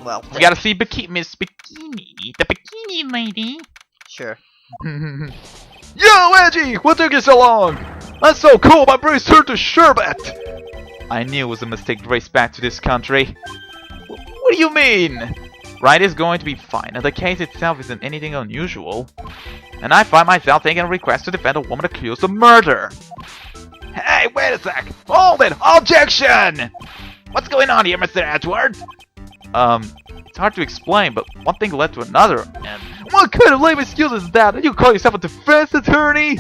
Well, We gotta see Miss Bikini, the bikini lady. Sure. Yo, Edgy! What took you so long? That's so cool, my brain's turned to sherbet! I knew it was a mistake to race back to this country. What do you mean? Wright is going to be fine, and the case itself isn't anything unusual. And I find myself taking a request to defend a woman accused of murder. Hey, wait a sec! Hold it! Objection! What's going on here, Mr. Edgeworth? It's hard to explain, but one thing led to another, and... What kind of lame excuse is that? You call yourself a defense attorney?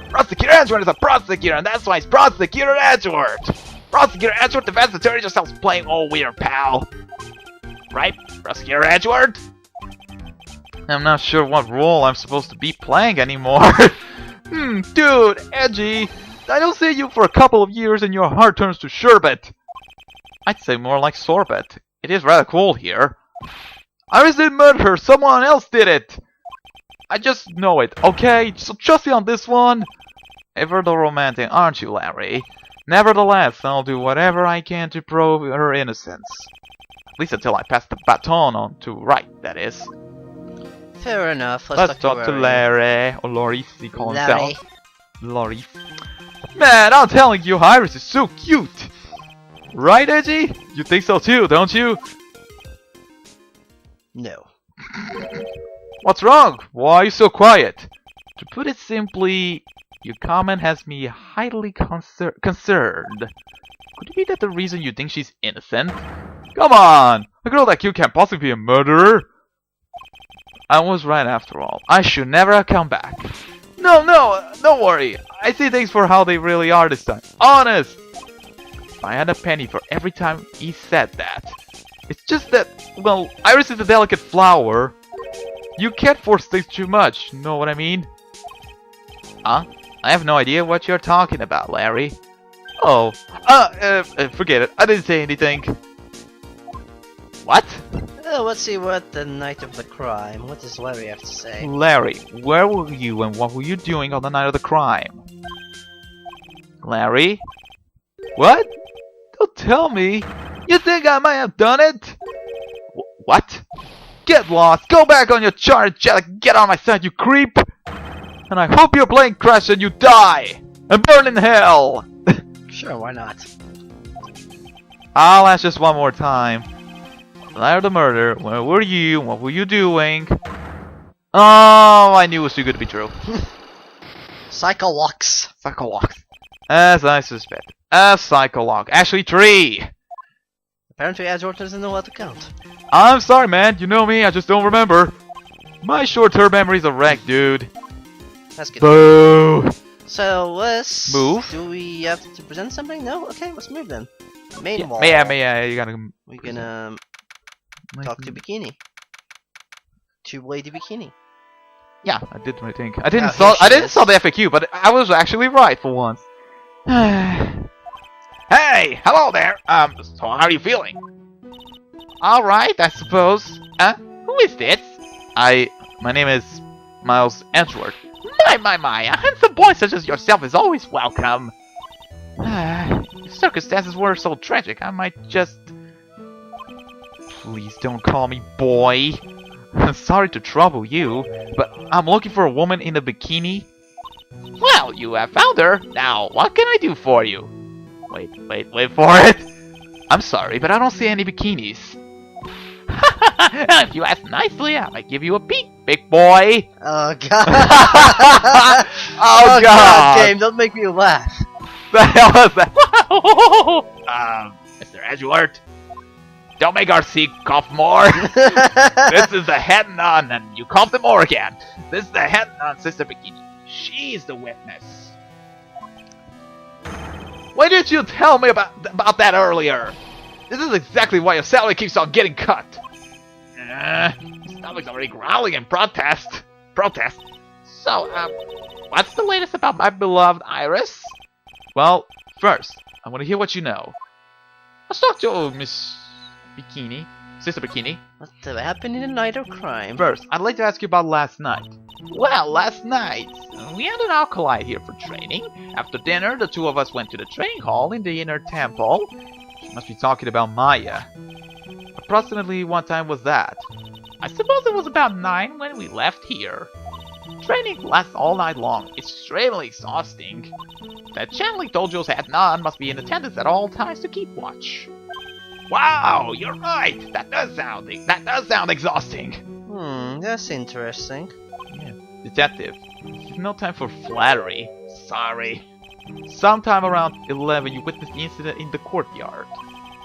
Prosecutor Edgeworth is a prosecutor, and that's why he's Prosecutor Edgeworth! Prosecutor Edgeworth, defense attorney, just sounds plain old weird, pal. Right, Prosecutor Edgeworth? I'm not sure what role I'm supposed to be playing anymore. Dude, Edgy, I don't see you for a couple of years and your heart turns to sherbet. I'd say more like sorbet. It is rather cold here. Iris didn't murder her, someone else did it. I just know it, okay? So trust me on this one. Ever the romantic, aren't you, Larry? Nevertheless, I'll do whatever I can to prove her innocence. At least until I pass the baton on to Wright, that is. Fair enough. Let's talk to Larry. Or Loris, he calls himself. Loris. Man, I'm telling you, Iris is so cute. Right, Edgy? You think so too, don't you? No. What's wrong? Why are you so quiet? To put it simply, your comment has me highly concerned. Could it be that the reason you think she's innocent? Come on! A girl like you can't possibly be a murderer! I was right after all. I should never have come back. No, don't worry. I see things for how they really are this time. Honest! If I had a penny for every time he said that. It's just that, well, Iris is a delicate flower. You can't force things too much, know what I mean? Huh? I have no idea what you're talking about, Larry. Oh, forget it. I didn't say anything. What? Let's see what the night of the crime. What does Larry have to say? Larry, where were you and what were you doing on the night of the crime? Larry? What? Don't tell me. You think I might have done it? What? Get lost. Go back on your charge jet. Get on my side, you creep. And I hope your plane crashes and you die. And burn in hell. Sure, why not? I'll ask just one more time. The night of the murder, where were you? What were you doing? Oh, I knew it was too good to be true. Psycholox. Psycholox. As I suspect. A psychologue. Actually, 3. Apparently, Edgeworth doesn't know how to count. I'm sorry, man. You know me. I just don't remember. My short-term memory's a wreck, dude. That's good. Boo! So let's move. Do we have to present something? No. Okay, let's move then. Main wall. Yeah. You gotta. We're gonna talk to Bikini. To Lady Bikini. Yeah, I did my thing. I didn't saw the FAQ, but I was actually right for once. Hey, hello there. So how are you feeling? All right, I suppose. Who is this? My name is Miles Edgeworth. My, a handsome boy such as yourself is always welcome. If circumstances were so tragic, I might just... Please don't call me boy. I'm sorry to trouble you, but I'm looking for a woman in a bikini. Well, you have found her. Now, what can I do for you? Wait for it. I'm sorry, but I don't see any bikinis. If you ask nicely, I might give you a peek, big boy. Oh god. Oh god. Game, don't make me laugh. The hell was that? Mr. Edgeworth, don't make RC cough more. This is the head none, and you cough them more again. This is the head none, Sister Bikini. She's the witness. Why didn't you tell me about that earlier? This is exactly why your salary keeps on getting cut. Stomach's already growling in protest. So, what's the latest about my beloved Iris? Well, first, I want to hear what you know. Let's talk to Miss Bikini, Sister Bikini. What happened in the night of crime? First, I'd like to ask you about last night. Well, last night, we had an alkali here for training. After dinner, the two of us went to the training hall in the inner temple. You must be talking about Maya. approximately what time was that? I suppose it was about 9 when we left here. Training lasts all night long. It's extremely exhausting. That channeling Dojo's head nun must be in attendance at all times to keep watch. Wow, you're right. That does sound exhausting. That's interesting. Yeah. Detective, no time for flattery. Sorry. Sometime around 11, you witnessed the incident in the courtyard.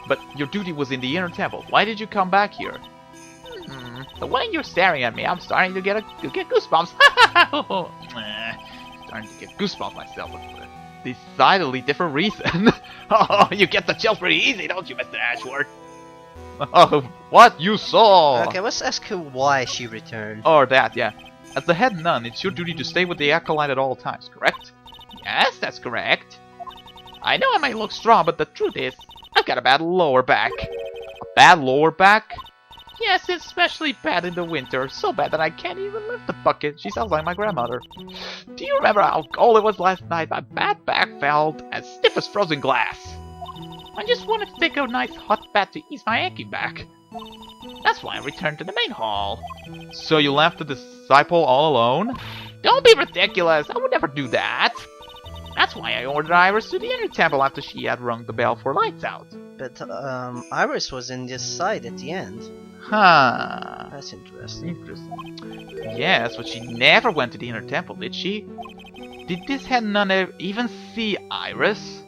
But your duty was in the inner temple. Why did you come back here? The way you're staring at me, I'm starting to get goosebumps. Starting to get goosebumps myself. For a decidedly different reason. Oh, you get the chills pretty easy, don't you, Mr. Ashworth? Oh, what you saw? Okay, let's ask her why she returned. Or that, yeah. As the head nun, it's your duty to stay with the acolyte at all times, correct? Yes, that's correct. I know I might look strong, but the truth is, I've got a bad lower back. A bad lower back? Yes, it's especially bad in the winter. So bad that I can't even lift the bucket. She sounds like my grandmother. Do you remember how cold it was last night? My bad back felt as stiff as frozen glass. I just wanted to take a nice hot bath to ease my aching back. That's why I returned to the main hall. So you left the disciple all alone? Don't be ridiculous. I would never do that. That's why I ordered Iris to the inner temple after she had rung the bell for lights out. But, Iris was in this side at the end. Huh. That's interesting. Interesting. Yes, but she never went to the inner temple, did she? Did this head nun even see Iris?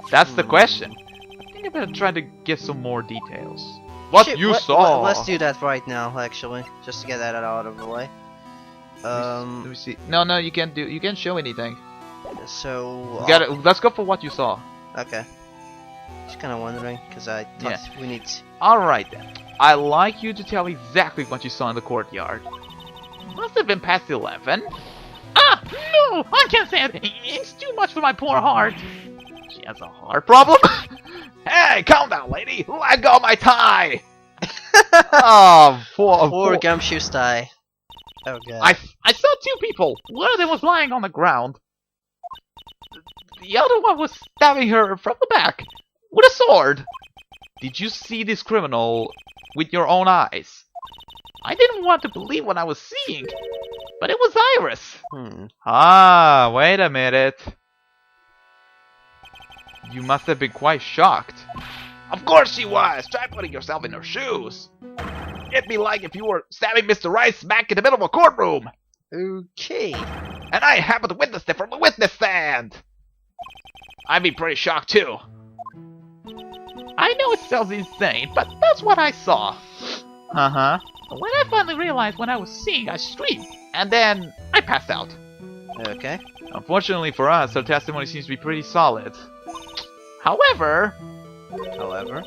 That's the question. I think I better try to get some more details. What you saw? Let's do that right now, actually, just to get that out of the way. Let me see. No, you can't do. You can't show anything. So. Let's go for what you saw. Okay. Just kind of wondering, because I thought we need. Alright then. I'd like you to tell exactly what you saw in the courtyard. Must have been past 11. Ah! No! I can't say it! It's too much for my poor heart. She has a heart problem? Hey, calm down, lady! Let go of my tie! Oh, Poor Gumshoe's tie. Oh god. I saw 2 people. One of them was lying on the ground. The other one was stabbing her from the back with a sword. Did you see this criminal with your own eyes? I didn't want to believe what I was seeing, but it was Iris. Ah, wait a minute. You must have been quite shocked. Of course she was. Try putting yourself in her shoes. It'd be like if you were stabbing Mr. Rice smack in the middle of a courtroom. Okay. And I happened to witness it from the witness stand. I'd be pretty shocked too. I know it sounds insane, but that's what I saw. Uh-huh. When I finally realized what I was seeing, I screamed, and then I passed out. Okay. Unfortunately for us, our testimony seems to be pretty solid. However,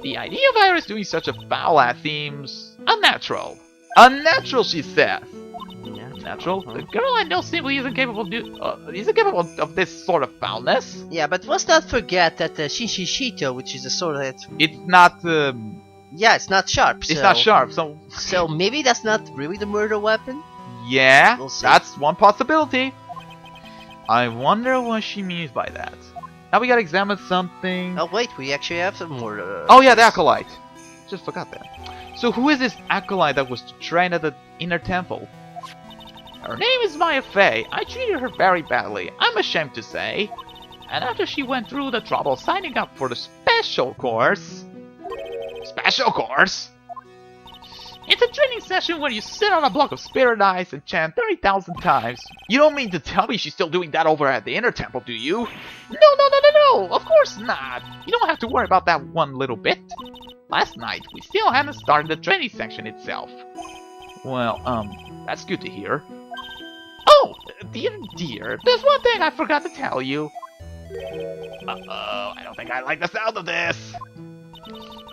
the idea of Iris doing such a foul act seems unnatural. Unnatural, she says. Yeah. Natural? The girl I know simply isn't capable of this sort of foulness. Yeah, but let's not forget that the Shinshishito, which is a sword that... It's not, yeah, it's not sharp, It's not sharp, so... So maybe that's not really the murder weapon? Yeah, We'll see. that's one possibility. I wonder what she means by that. Now we gotta examine something... Oh wait, we actually have some more... oh yeah, the acolyte. Just forgot that. So who is this acolyte that was trained at the inner temple? Her name is Maya Fey. I treated her very badly, I'm ashamed to say. And after she went through the trouble signing up for the special course... Special course? It's a training session where you sit on a block of spirit eyes and chant 30,000 times. You don't mean to tell me she's still doing that over at the inner temple, do you? No, of course not. You don't have to worry about that one little bit. Last night, we still hadn't started the training section itself. Well, that's good to hear. Oh, dear, there's one thing I forgot to tell you. Uh-oh, I don't think I like the sound of this.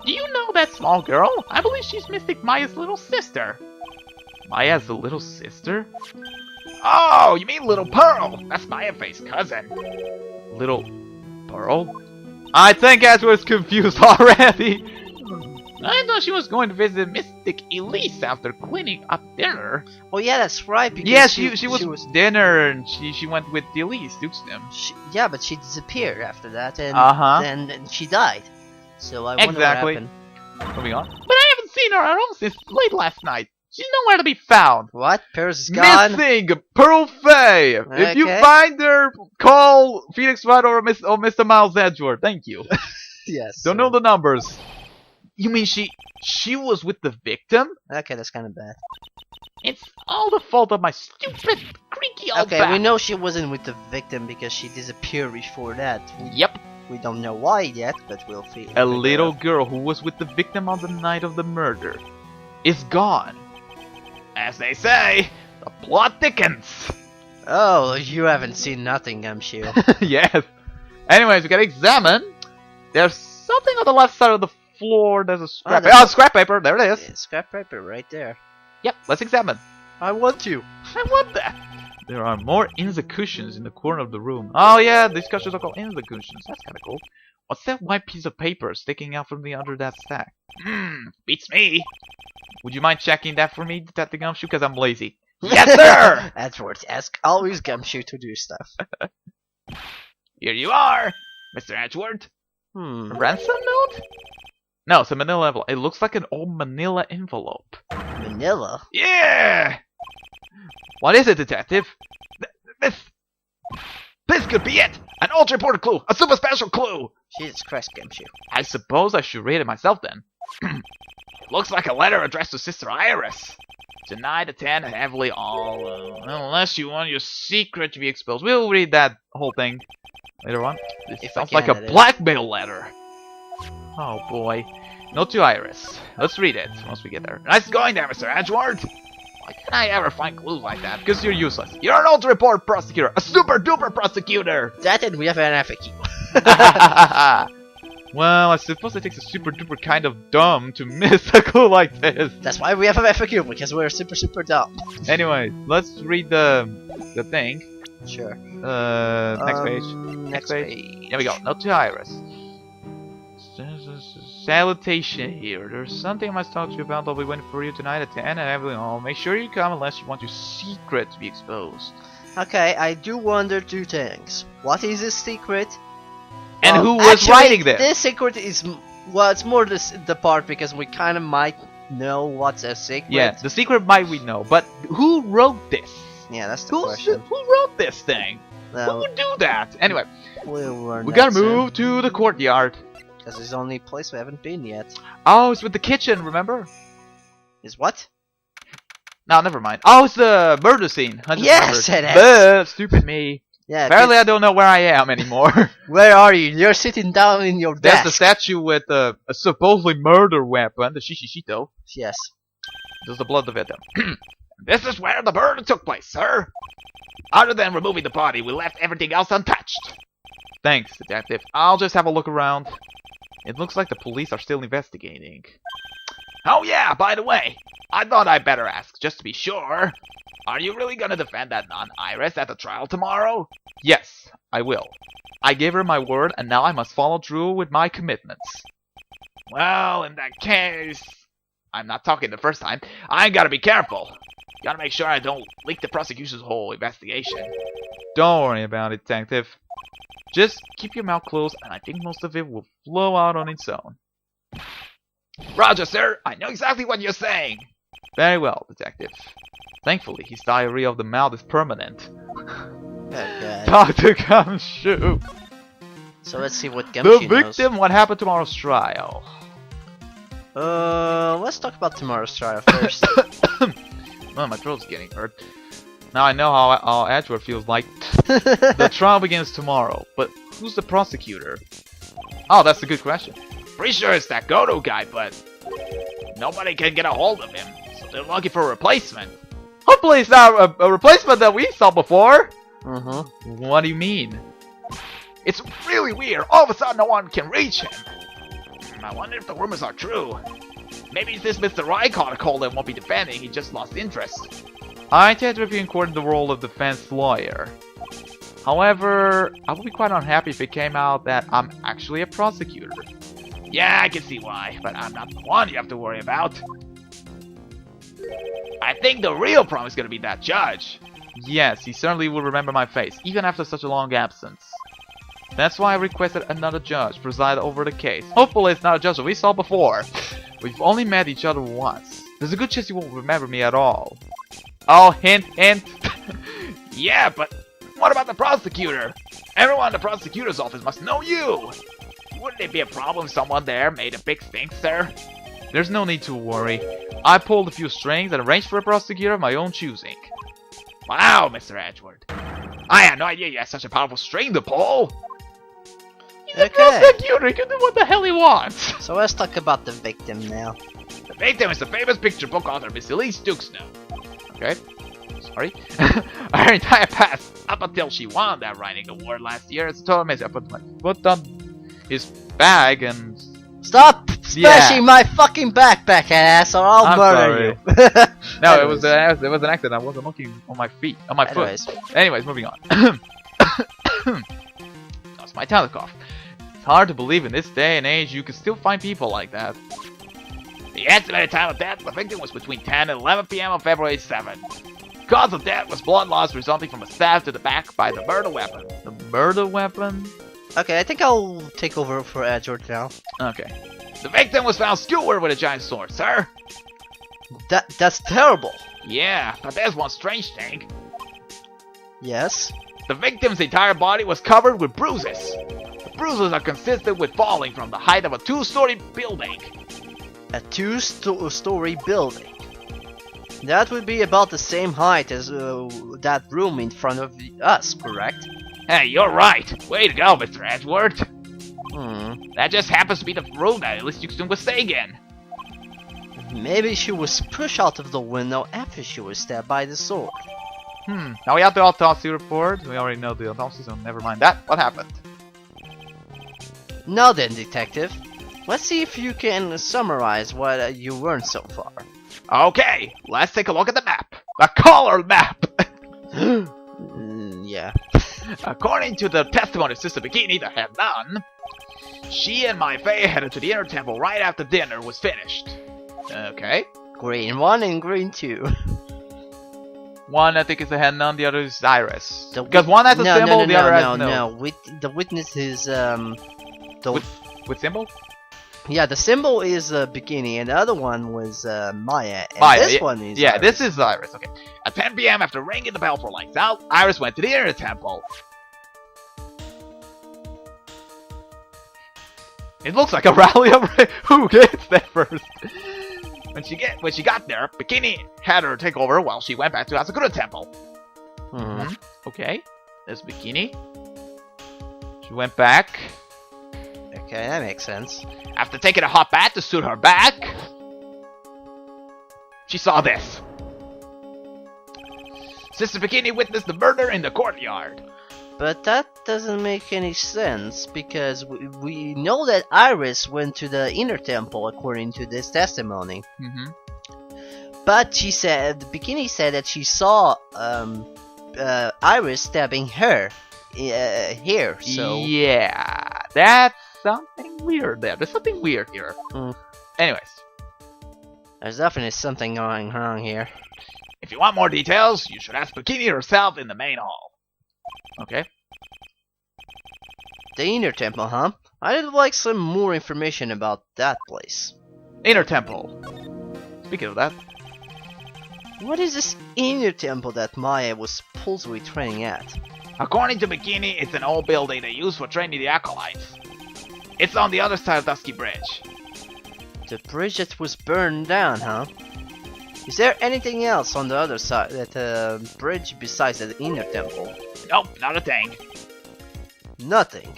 Do you know that small girl? I believe she's Mystic Maya's little sister. Maya's little sister? Oh, you mean Little Pearl? That's Maya Fey's cousin. Little Pearl? I think I was confused already. I thought she was going to visit Mystic Elise after cleaning up dinner. Oh yeah, that's right. Because yeah, she was dinner and she went with Elise, Dukestem. Yeah, but she disappeared after that, and then she died. So I wonder what happened. Moving on. But I haven't seen seen her at home since late last night. She's nowhere to be found. What? Paris is gone? Missing Pearl Fay. If you Okay. find her, call Phoenix Wright or Mr. Miles Edgeworth. Thank you. Yes. Don't know the numbers. You mean she was with the victim? Okay, that's kind of bad. It's all the fault of my stupid, creaky old Okay, back. we know she wasn't with the victim because she disappeared before that. Yep. We don't know why yet, but we'll figure A little girl who was with the victim on the night of the murder is gone. As they say, the plot thickens. Oh, you haven't seen nothing, Gumshoe. Yes. Anyways, we gotta examine. There's something on the left side of the floor. There's a scrap. there's Oh, a- scrap paper. There it is. Yeah, scrap paper right there. Yep. Let's examine. I want to. I want that. There are more executions in the corner of the room. Oh yeah, these cushions are called executions. That's kind of cool. What's that white piece of paper sticking out from the under that stack? Beats me. Would you mind checking that for me, Detective Gumshoe? Because I'm lazy. Yes, sir. Edward, ask always Gumshoe to do stuff. Here you are, Mr. Edgeworth. Hmm. Ransom note? No, it's a manila envelope. It looks like an old manila envelope. Manila? Yeah. What is it, Detective? This could be it. An ultra important clue. A super special clue. Jesus Christ, Gumshoe. I suppose I should read it myself then. Looks like a letter addressed to Sister Iris. Tonight at 10, heavily all Unless you want your secret to be exposed. We'll read that whole thing later on. This If I sounds like can, a that is. blackmail letter. Oh boy. Note to Iris. Let's read it once we get there. Nice going there, Mr. Edgeworth. Why can't I ever find clues like that? Because you're useless. You're an ultra report prosecutor, a super duper prosecutor. That and we have an FAQ. Well, I suppose it takes a super duper kind of dumb to miss a clue like this. That's why we have an FAQ, because we're super dumb. Anyway, let's read the thing. Sure. Next page. Next page. There we go. Note to Iris. Salutation here. There's something I must talk to you about. I'll be waiting for you tonight at 10 and everything. I'll make sure you come unless you want your secret to be exposed. Okay, I do wonder two things. What is this secret? And Well, who was actually, writing this? This secret is, well, it's more the part because we kind of might know what's a secret. Yeah, the secret might we know, but who wrote this? Yeah, that's the question. Who wrote this thing? Who Well, would do that? Anyway, we'll learn we that gotta soon, move to the courtyard. because it's the only place we haven't been yet. Oh, it's with the kitchen, remember? Is what? No, never mind. Oh, it's the murder scene. I just Yes, remembered. it is. Bleh, stupid me. Yeah. Apparently, I don't know where I am anymore. Where are you? You're sitting down in your There's desk. the statue with a supposedly murder weapon, the Shishishito. Yes. There's the blood of it. This is where the murder took place, sir. Other than removing the body, we left everything else untouched. Thanks, detective. I'll just have a look around. It looks like the police are still investigating. Oh yeah, by the way, I thought I'd better ask, just to be sure. Are you really gonna defend that nun, Iris, at the trial tomorrow? Yes, I will. I gave her my word, and now I must follow through with my commitments. Well, in that case, I'm not talking the first time. I gotta be careful. Gotta make sure I don't leak the prosecution's whole investigation. Don't worry about it, detective. Just keep your mouth closed, and I think most of it will flow out on its own. Roger, sir. I know exactly what you're saying. Very well, detective. Thankfully, his diarrhea of the mouth is permanent. Okay. Dr. Gumshoe! So let's see what The Gumshoe victim, what happened tomorrow's trial? knows. Let's talk about tomorrow's trial first. Oh, my throat's getting hurt. Now I know how Edgeworth feels like. The trial begins tomorrow, but who's the prosecutor? Oh, that's a good question. Pretty sure it's that Goto guy, but nobody can get a hold of him, so they're looking for a replacement. Hopefully it's not a replacement that we saw before. Mm-hmm. What do you mean? It's really weird. All of a sudden, no one can reach him. I wonder if the rumors are true. Maybe this Mr. Rycott called and won't be defending. He just lost interest. I intend to be in court in the role of defense lawyer. However, I would be quite unhappy if it came out that I'm actually a prosecutor. Yeah, I can see why, but I'm not the one you have to worry about. I think the real problem is going to be that judge. Yes, he certainly will remember my face, even after such a long absence. That's why I requested another judge preside over the case. Hopefully it's not a judge that we saw before. We've only met each other once. There's a good chance you won't remember me at all. Oh, hint, hint. Yeah, but what about the prosecutor? Everyone in the prosecutor's office must know you. Wouldn't it be a problem if someone there made a big stink, sir? There's no need to worry. I pulled a few strings and arranged for a prosecutor of my own choosing. Wow, Mr. Edgeworth. I had no idea you had such a powerful string to pull. He's a prosecutor, he can do what the hell he wants. So let's talk about the victim now. The victim is the famous picture book author, Miss Elise Dukesnow. Okay. Sorry. Her entire past, up until she won that writing award last year, It's a total mess. I put my foot on his bag and... Stop smashing my fucking backpack, ass, or I'll I'm murder you. No, it was an accident. I wasn't looking on my feet, on my foot. Anyways, moving on. That's my talent cough. It's hard to believe in this day and age you can still find people like that. The estimated time of death of the victim was between 10 and 11 p.m. on February 7. Cause of death was blood loss resulting from a stab to the back by the murder weapon. The murder weapon? Okay, I think I'll take over for Edgeworth now. Okay. The victim was found skewered with a giant sword, sir. That's terrible. Yeah, but there's one strange thing. Yes. The victim's entire body was covered with bruises. The bruises are consistent with falling from the height of a 2-story building. A 2-story building. That would be about the same height as that room in front of us, correct? Hey, you're right. Way to go, Mr. Edgeworth. Hmm. That just happens to be the room that Elise Dukesnow was staying in. Maybe she was pushed out of the window after she was stabbed by the sword. Now we have the autopsy report. We already know the autopsy, so never mind that. What happened? Now then, detective. Let's see if you can summarize what you learned so far. Okay, let's take a look at the map. The color map! Yeah. According to the testimony of Sister Bikini, the head nun, she and my Faye headed to the inner temple right after dinner was finished. Okay. Green 1 and green 2. One I think is the head nun, the other is Iris. Because one has a symbol, the other has no. The witness is With symbol? Yeah, the symbol is Bikini, and the other one was Maya. And Maya, this one is yeah, Iris. this is Iris. Okay. At 10 p.m. after ringing the bell for lights out, Iris went to the inner temple. It looks like a rally of who gets there first. When she got there, Bikini had her take over while she went back to Asakura Temple. Mhm. Okay. There's Bikini. She went back. Okay, that makes sense. After taking a hot bath to soothe her back, she saw this. Sister Bikini witnessed the murder in the courtyard. But that doesn't make any sense, because we know that Iris went to the inner temple according to this testimony. But she said, Bikini said that she saw Iris stabbing her here, so... Yeah, that's something weird there. There's something weird here. Anyways. There's definitely something going wrong here. If you want more details, you should ask Bikini herself in the main hall. Okay. The inner temple, huh? I'd like some more information about that place. Inner temple. Speaking of that. What is this inner temple that Maya was supposedly training at? According to Bikini, it's an old building they use for training the acolytes. It's on the other side of Dusky Bridge. The bridge that was burned down, huh? Is there anything else on the other side of the bridge besides the inner temple? Nope, not a thing. Nothing.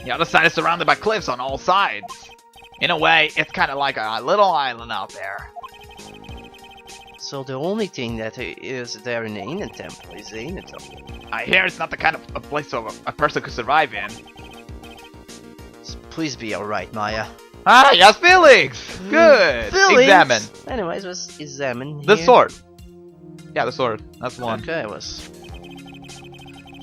The other side is surrounded by cliffs on all sides. In a way, it's kind of like a little island out there. So the only thing that is there in the inner temple is the inner temple. I hear it's not the kind of a place a person could survive in. So please be alright, Maya. Ah, yes, feelings! Good! Feelings. Examine. Anyways, let's examine The here. sword. Yeah, the sword. That's one. Okay,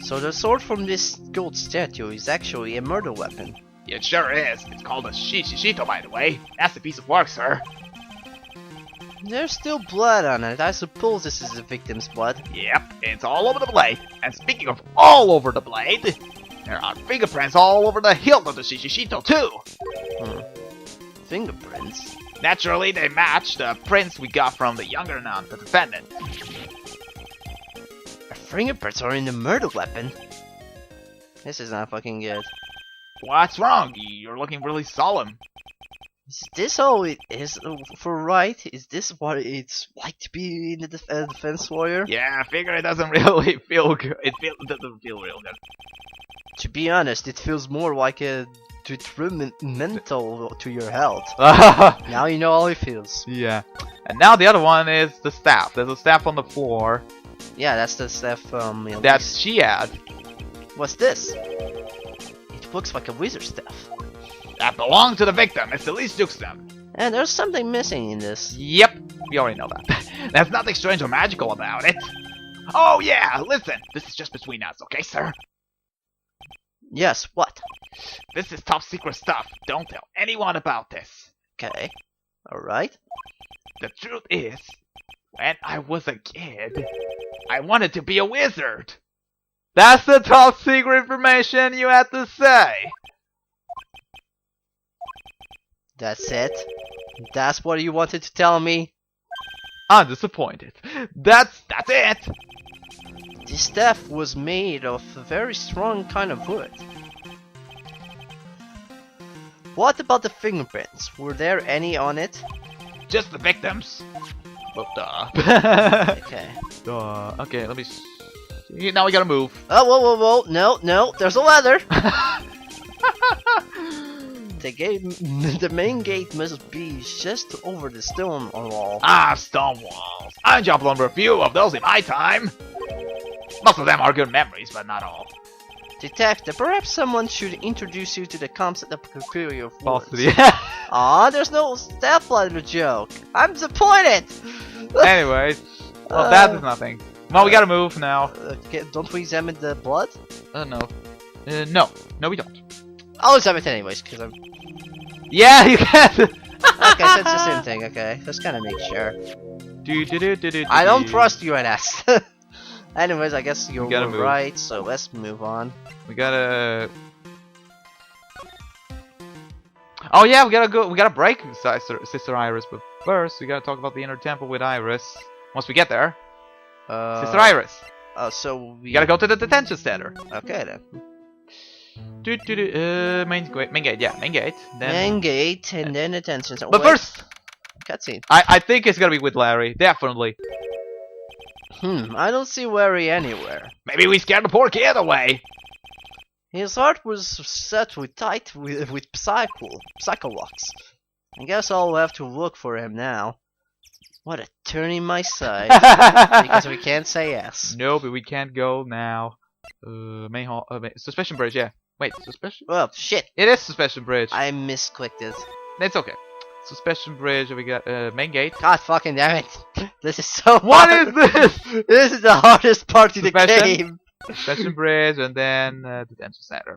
so the sword from this gold statue is actually a murder weapon. It sure is. It's called a Shishito, by the way. That's a piece of work, sir. There's still blood on it. I suppose this is the victim's blood. Yep, it's all over the blade. And speaking of all over the blade, there are fingerprints all over the hilt of the Shishito, too. Fingerprints? Naturally, they match the prints we got from the younger nun, the defendant. Our fingerprints are in the murder weapon. This is not fucking good. What's wrong? You're looking really solemn. Is this all it is for Wright? Is this what it's like to be in the defense warrior? Yeah, I figure it doesn't really feel good. It doesn't feel real good. To be honest, it feels more like a detrimental to your health. Now you know how it feels. Yeah. And now the other one is the staff. There's a staff on the floor. Yeah, that's the stuff that she had. What's this? It looks like a wizard staff. That belonged to the victim. It's the least Duke's stuff. And there's something missing in this. Yep. We already know that. There's nothing strange or magical about it. Oh yeah, listen. This is just between us, okay, sir? Yes, what? This is top secret stuff. Don't tell anyone about this. Okay. Alright. The truth is, when I was a kid, I wanted to be a wizard. That's the top secret information you had to say. That's it? That's what you wanted to tell me? I'm disappointed. That's it. This staff was made of a very strong kind of wood. What about the fingerprints? Were there any on it? Just the victims. Oh, duh. Okay. Duh. Okay, let me see. Now we gotta move. Oh, whoa. No, there's a ladder. The main gate must be just over the stone wall. Ah, stone walls. I jumped over a few of those in my time. Most of them are good memories, but not all. Detective, perhaps someone should introduce you to the concept of superior force. Falsity. Aw, there's no stepladder joke. I'm disappointed. Anyways, well, that is nothing. Well, we gotta move now. Don't we examine the blood? No. No, we don't. I'll examine it anyways, because I'm... Yeah, you can! Okay, so it's the same thing, okay. Let's kind of make sure. I don't trust you, NS. Anyways, I guess you're right, so let's move on. We gotta... Oh yeah, we gotta break Sister Iris, but first we gotta talk about the inner temple with Iris. Once we get there. Sister Iris! So we... You gotta go to the detention center. Okay then. Main gate, yeah, main gate. Then, main gate, and then detention center. But first... Cutscene. I think it's gonna be with Larry, definitely. I don't see Larry anywhere. Maybe we scared the poor kid away. His heart was set with tight with psycho locks. I guess I'll have to look for him now. What a turn in my side. Because we can't say yes. No, but we can't go now. Main hall, suspension bridge, yeah. Wait, suspension? Oh, shit. It is suspension bridge. I misclicked it. It's okay. Suspension bridge, we got main gate. God fucking damn it. This is so What hard. is this? This is the hardest part of the game. Suspension bridge, and then detention center.